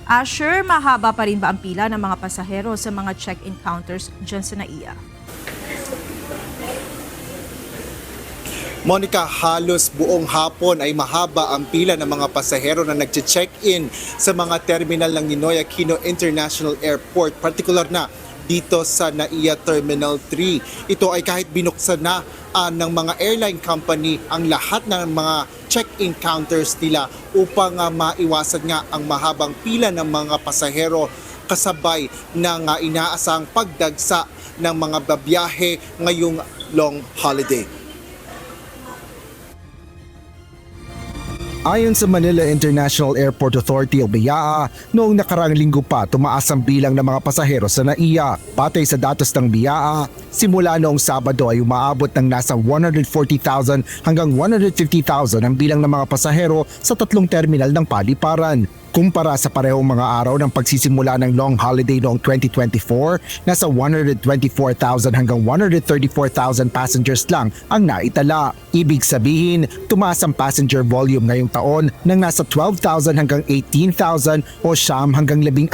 Asher, mahaba pa rin ba ang pila ng mga pasahero sa mga check-in counters dyan sa NAIA? Monica, halos buong hapon ay mahaba ang pila ng mga pasahero na nagche-check-in sa mga terminal ng Ninoy Aquino International Airport, partikular na dito sa NAIA Terminal 3. Ito ay kahit binuksan na ng mga airline company ang lahat ng mga check-in counters nila upang maiwasan nga ang mahabang pila ng mga pasahero kasabay ng inaasang pagdagsa ng mga babiyahe ngayong long holiday. Ayon sa Manila International Airport Authority o BIAA, noong nakaraang linggo pa tumaas ang bilang ng mga pasahero sa NAIA. Patay sa datos ng BIAA, simula noong Sabado ay umaabot ng nasa 140,000 hanggang 150,000 ang bilang ng mga pasahero sa tatlong terminal ng paliparan. Kumpara sa parehong mga araw ng pagsisimula ng long holiday noong 2024, nasa 124,000 hanggang 134,000 passengers lang ang naitala. Ibig sabihin, tumaas ang passenger volume ngayong taon ng nasa 12,000 hanggang 18,000 o 9 hanggang 14%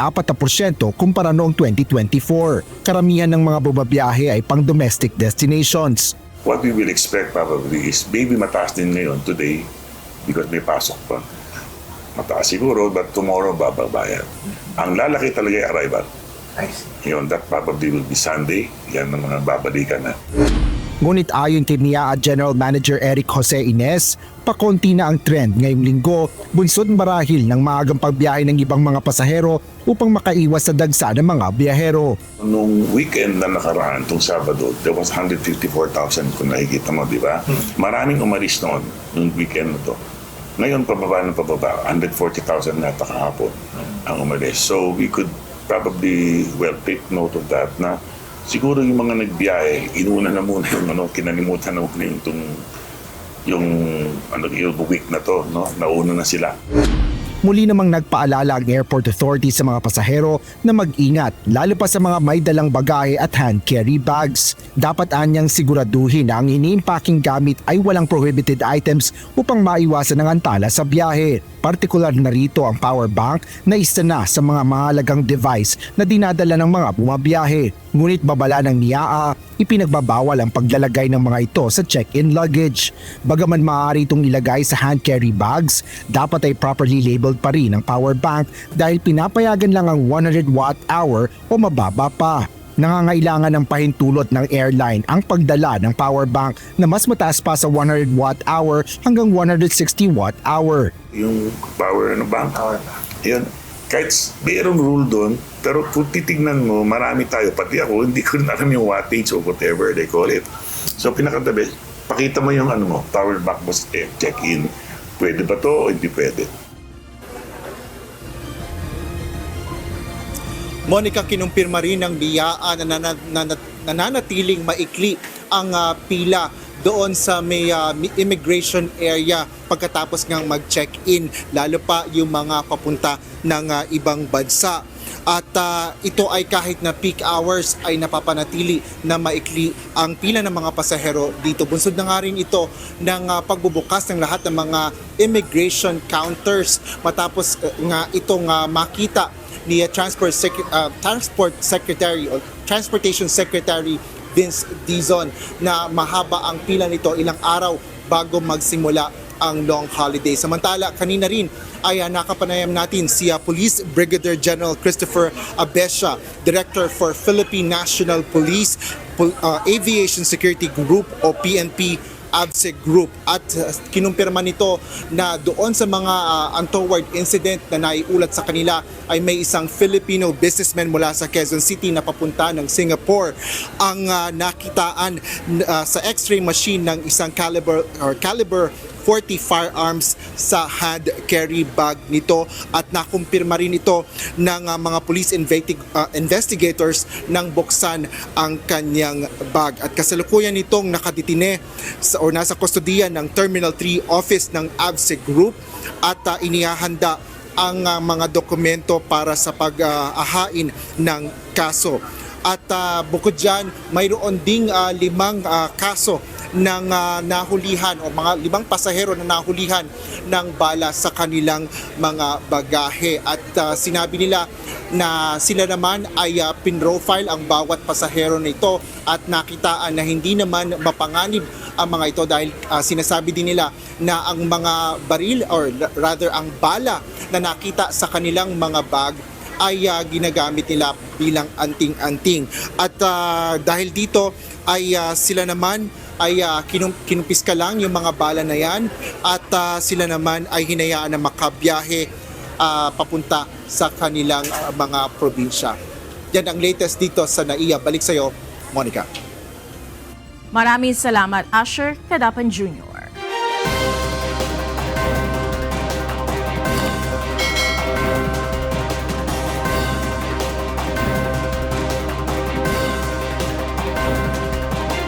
kumpara noong 2024. Karamihan ng mga bumabiyahe ay pang domestic destinations. What we will expect probably is maybe mataas din ngayon today because may pasok pa. Mataas siguro, but tomorrow bababayan. Ang lalaki talaga ay arrival. Yun, that probably will be Sunday. Yan ang mga babalikan na. Ngunit ayon kay NIAA General Manager Eric Jose Ines, pakonti na ang trend ngayong linggo, bunsod marahil ng maagang pagbiyahe ng ibang mga pasahero upang makaiwas sa dagsa ng mga biyahero. Nung weekend na nakaraan, itong Sabado, there was 154,000 kung nakikita mo, di ba? Maraming umalis noon, nung weekend na to. Ngayon, pababa ng pababa, 140,000 na kahapon ang umalis. So, we could probably, take note of that na siguro yung mga nagbiyahe, inuna na muna yung kinalimutan na muna yung week na to, no? Nauna na sila. Muli namang nagpaalala ang Airport Authority sa mga pasahero na mag-ingat, lalo pa sa mga may dalang bagahe at hand carry bags. Dapat anyang siguraduhin na ang ini-impacking gamit ay walang prohibited items upang maiwasan ang antala sa biyahe. Partikular na rito ang power bank na isa na sa mga mahalagang device na dinadala ng mga bumabiyahe. Ngunit babala ng NIAA, ipinagbabawal ang paglalagay ng mga ito sa check-in luggage. Bagaman maaari itong ilagay sa hand carry bags, dapat ay properly labeled pa rin ang power bank dahil pinapayagan lang ang 100 watt-hour o mababa pa. Nangangailangan ng pahintulot ng airline ang pagdala ng power bank na mas mataas pa sa 100 watt-hour hanggang 160 watt-hour. Yung power bank, yun. Kahit mayroong rule doon, pero kung titignan mo, marami tayo, pati ako, hindi ko rin alam yung wattage or whatever they call it. So pinakatabi, pakita mo yung power bank mo check-in. Pwede ba to o hindi pwede? Monica, kinumpirma rin ng BIAA na nananatiling maikli ang pila doon sa may immigration area pagkatapos ngang mag-check-in, lalo pa yung mga papunta ng ibang bansa. At ito ay kahit na peak hours ay napapanatili na maikli ang pila ng mga pasahero dito. Bunsod na nga rin ito ng pagbubukas ng lahat ng mga immigration counters matapos nga itong makita ni Transportation Secretary Vince Dizon na mahaba ang pila nito ilang araw bago magsimula ang long holiday. Samantala, kanina rin ay nakapanayam natin si Police Brigadier General Christopher Abesha, Director for Philippine National Police Aviation Security Group o PNP AVSEG Group, at kinumpirma nito na doon sa mga untoward incident na naiulat sa kanila ay may isang Filipino businessman mula sa Quezon City na papunta ng Singapore ang nakitaan sa x-ray machine ng isang caliber 40 firearms sa hand carry bag nito, at nakumpirma rin ito ng mga police investigators nang buksan ang kanyang bag. At kasalukuyan nitong nakadetine o nasa kustodiyan ng Terminal 3 office ng AVSEG Group, at inihahanda ang mga dokumento para sa pag-ahain ng kaso. At bukod dyan, mayroon ding 5 kaso ng nahulihan o mga 5 pasahero na nahulihan ng bala sa kanilang mga bagahe. At sinabi nila na sila naman ay pinrofile ang bawat pasahero nito at nakitaan na hindi naman mapanganib ang mga ito dahil sinasabi din nila na ang mga baril or rather ang bala na nakita sa kanilang mga bag ay ginagamit nila bilang anting-anting. At dahil dito ay sila naman ay kinumpiska lang yung mga bala na yan at sila naman ay hinayaan na makabiyahe papunta sa kanilang mga probinsya. Yan ang latest dito sa NAIA. Balik sa'yo, Monica. Maraming salamat, Asher Cadapan Jr.